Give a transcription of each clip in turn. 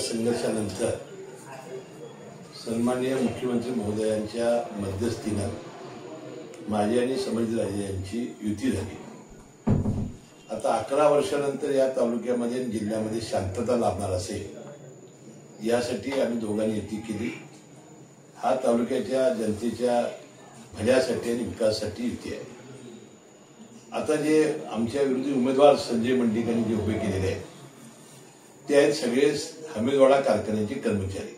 संघर्षानंतर सन्माननीय मुख्यमंत्री महोदयांच्या मध्यस्थीनं माझी आणि संभाजीराजे यांची युती झाली। आता 11 वर्षानंतर या तालुक्यामध्ये जिल्ह्यामध्ये शांतता लाभणार असेल यासाठी आम्ही दोघांनी युती केली। हा तालुक्याच्या जनतेच्या भल्यासाठी आणि विकासासाठी युती आहे। आता जे आमच्या विरोधी उमेदवार संजय मंडलिकांनी जे उभे केलेले आहेत ते आहेत सगळे हमीदवाडा कारखान्याचे कर्मचारी,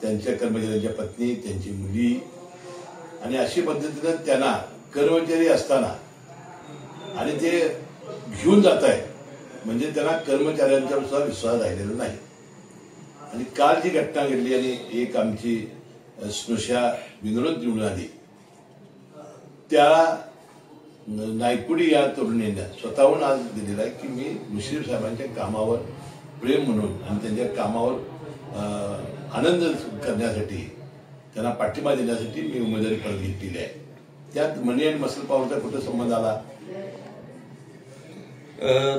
त्यांच्या कर्मचाऱ्यांच्या पत्नी, त्यांची मुली, आणि अशी पद्धतीने त्यांना कर्मचारी असताना आणि ते घेऊन जात आहे म्हणजे त्यांना कर्मचाऱ्यांचा सुद्धा विश्वास राहिलेला नाही। आणि काल जी घटना घडली आणि एक आमची स्नुषा विनोद निवडून आली, त्या नायकुडी या तरुणीने स्वतःहून आज दिलेला आहे की मी मुश्रीफ साहेबांच्या कामावर प्रेम म्हणून आणि त्यांच्या कामावर आनंद करण्यासाठी, त्यांना पाठिंबा देण्यासाठी मी उमेदवारी परत घेतलेली आहे। त्यात मणी आणि मसल पावरचा कुठं संबंध आला?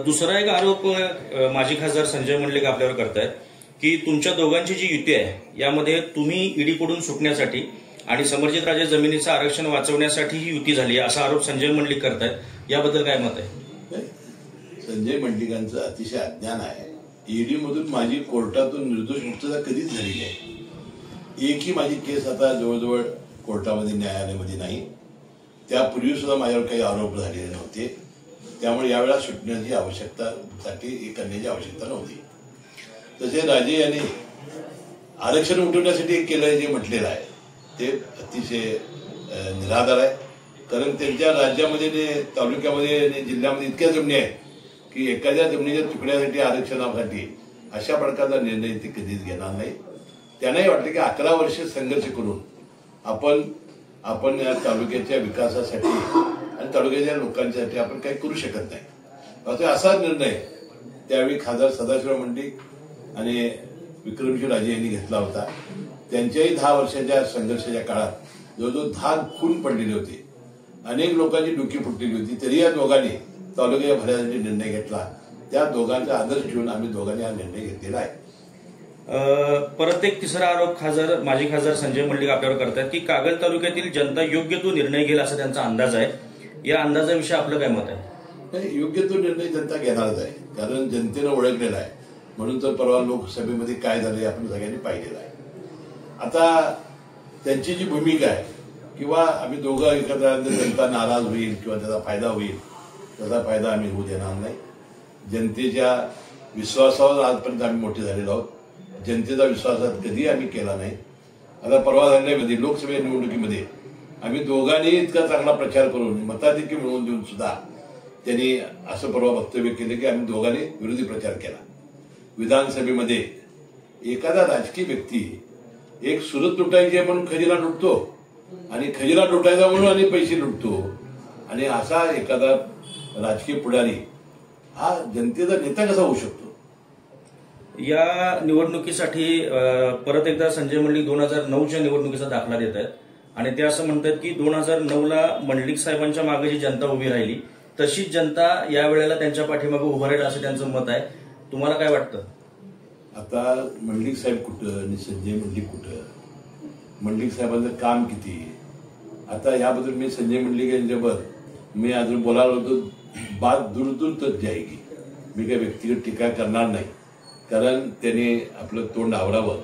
दुसरा एक आरोप माजी खासदार संजय मंडलिक आपल्यावर करतायत की तुमच्या दोघांची जी युती आहे यामध्ये तुम्ही ईडीकडून सुटण्यासाठी आणि समर्जितराजे जमिनीचं आरक्षण वाचवण्यासाठी ही युती झाली असा आरोप संजय मंडलिक करतायत। याबद्दल काय मत आहे? संजय मंडलिकांचं अतिशय अज्ञान आहे। ईडी मधून माझी कोर्टातून निर्दोष मुक्तता कधीच झालेली आहे। एकही माझी केस आता जवळजवळ कोर्टामध्ये न्यायालयामध्ये नाही। त्यापूर्वी सुद्धा माझ्यावर काही आरोप झालेले नव्हते, त्यामुळे यावेळेला सुटण्याची आवश्यकतासाठी करण्याची आवश्यकता नव्हती। तसे राजे यांनी आरक्षण उठवण्यासाठी केलं जे म्हटलेलं आहे ते अतिशय निराधार आहे। कारण त्यांच्या राज्यामध्ये तालुक्यामध्ये आणि जिल्ह्यामध्ये इतक्या जमिनी आहेत की एखाद्या जमिनीच्या तुकड्यासाठी आरक्षणासाठी अशा प्रकारचा निर्णय ते कधीच घेणार नाही। त्यांनाही वाटतं की 11 वर्ष संघर्ष करून आपण या तालुक्याच्या विकासासाठी आणि तालुक्याच्या लोकांसाठी आपण काही करू शकत नाही। असा निर्णय त्यावेळी खासदार सदाशिवराव मंडलिक आणि विक्रमसिंह राजे यांनी घेतला होता। त्यांच्याही 10 वर्षाच्या संघर्षाच्या काळात जवळजवळ 10 खून पडलेले होते, अनेक लोकांची डोकी फुटलेली होती, तरी या दोघांनी तालुक्याच्या भल्यासाठी निर्णय घेतला। त्या दोघांचा आदर्श घेऊन आम्ही दोघांनी हा निर्णय घेतलेला आहे। परत एक तिसरा आरोप माजी खासदार संजय मंडलिक आपल्यावर करतात की कागल तालुक्यातील जनता योग्य तो निर्णय घेईल असा त्यांचा अंदाज आहे। या अंदाजाविषयी आपलं काय मत आहे? योग्य तो निर्णय जनता घेणारच आहे, कारण जनतेनं ओळखलेला आहे। म्हणून तर परवा लोकसभेमध्ये काय झाले आपण सगळ्यांनी पाहिलेलं आहे। आता त्यांची जी भूमिका आहे किंवा आम्ही दोघं एकत्र जनता नाराज होईल किंवा त्याचा फायदा होईल, त्याचा फायदा आम्ही होऊ देणार नाही। जनतेच्या विश्वासावर आजपर्यंत आम्ही मोठे झालेलो आहोत। जनतेचा विश्वासात कधी आम्ही केला नाही। आता परवा झालेल्यामध्ये लोकसभा निवडणुकीमध्ये आम्ही दोघांनी इतका चांगला प्रचार करून मताधिक्य मिळवून देऊन सुद्धा त्यांनी असं परवा वक्तव्य केलं की आम्ही दोघांनी विरोधी प्रचार केला। विधानसभेमध्ये एखादा राजकीय व्यक्ती एक सुरत लुटायची म्हणून खजिना लुटतो आणि खजिना लुटायचा म्हणून आणि पैसे लुटतो, आणि असा एखादा राजकीय पुढारी हा जनतेचा नेता कसा होऊ शकतो? या निवडणुकीसाठी परत एकदा संजय मंडलिक 2009च्या निवडणुकीचा दाखला देत आहेत आणि ते असं म्हणतात की 2009ला मंडलिक साहेबांच्या मागे जी जनता उभी राहिली तशीच जनता यावेळेला त्यांच्या पाठीमागे उभं राहील असं त्यांचं मत आहे। तुम्हाला काय वाटतं? आता मंडलिक साहेब कुठं आणि संजय मंडलिक कुठं, मंडलिक साहेबांचं काम किती? आता याबद्दल मी संजय मंडलिक यांच्यावर मी अजून बोलायला होतो, बात दूर दूर तक जाएगी। मी काही व्यक्तिगत टीका करणार नाही, कारण त्याने आपलं तोंड आवरावं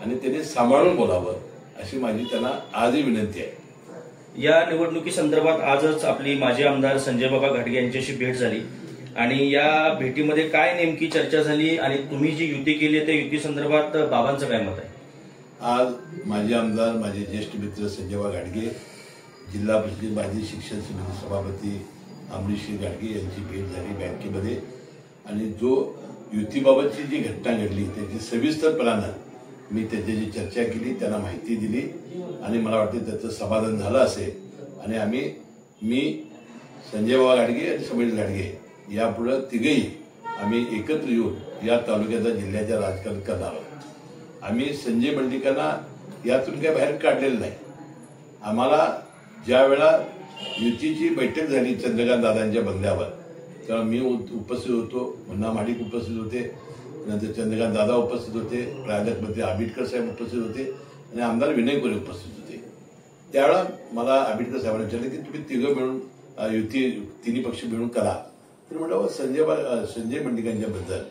आणि त्याने सांभाळून बोलावं अशी माझी त्यांना आजही विनंती आहे। या निवडणुकी संदर्भात आजच आपली माजी आमदार संजय बाबा घाटगे यांच्याशी भेट झाली आणि या भेटीमध्ये काय नेमकी चर्चा झाली आणि तुम्ही जी युती केली त्या युती संदर्भात बाबांचं काय मत आहे? आज माजी आमदार, माझे ज्येष्ठ मित्र संजय बाबा घाटगे, जिल्हा परिषद माजी शिक्षण समिती सभापती अमरीश घाटगे यांची भेट झाली बँकेमध्ये, आणि जो युतीबाबतची जी घटना घडली त्याची सविस्तरपणानं मी त्याच्याशी चर्चा केली, त्यांना माहिती दिली आणि मला वाटतं त्याचं समाधान झालं असेल। आणि मी संजय बाबा घाटगे आणि संभाजी घाटगे यापुढे तिघेही आम्ही एकत्र येऊन या तालुक्याचा जिल्ह्याच्या राजकारण करणार आहोत। आम्ही संजय मंडलिकांना यातून काही बाहेर काढलेलं नाही। आम्हाला ज्या वेळा युतीची बैठक झाली चंद्रकांत दादांच्या बंगल्यावर तेव्हा मी उपस्थित होतो, मुन्ना माडिक उपस्थित होते, नंतर चंद्रकांत दादा उपस्थित होते, प्राध्यापक मंत्री आंबेडकर साहेब उपस्थित होते आणि आमदार विनय कोरे उपस्थित होते. त्यावेळेला मला आंबेडकर साहेबांनी विचारलं की तुम्ही तिघं मिळून युती तिन्ही पक्ष मिळून करा. तर म्हटलं संजय मंडलिकांच्या बद्दल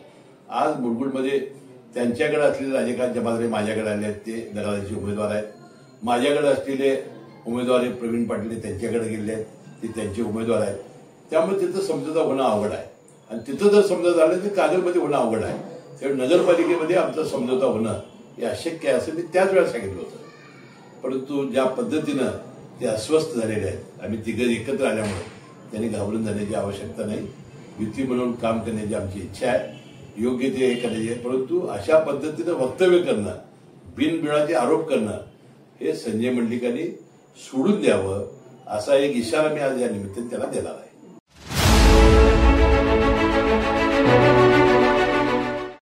आज मुलगुडमध्ये त्यांच्याकडे असलेले राजकांत जमादारे माझ्याकडे आले आहेत, ते दगादाचे उमेदवार आहेत. माझ्याकडे असलेले उमेदवार प्रवीण पाटील त्यांच्याकडे गेले आहेत, ते त्यांचे उमेदवार आहेत. त्यामुळे तिथं समझोता होणं अवघड आहे आणि तिथं जर समजा झालं तर कागलमध्ये होणं अवघड आहे. त्यामुळे नगरपालिकेमध्ये आमचा समझोता होणं हे अशक्य आहे असं मी त्याच वेळा सांगितलं होतं. परंतु ज्या पद्धतीनं ते अस्वस्थ झालेले आहेत, आम्ही तिघं एकत्र आल्यामुळे त्यांनी घाबरून जाण्याची आवश्यकता नाही. युती म्हणून काम करण्याची आमची इच्छा आहे, योग्य ते हे करायचे आहे. परंतु अशा पद्धतीनं वक्तव्य करणं, बिनबिळाचे आरोप करणं हे संजय मंडलिकांनी सोडून द्यावं असा एक इशारा मी आज या निमित्ताने त्याला देणार आहे.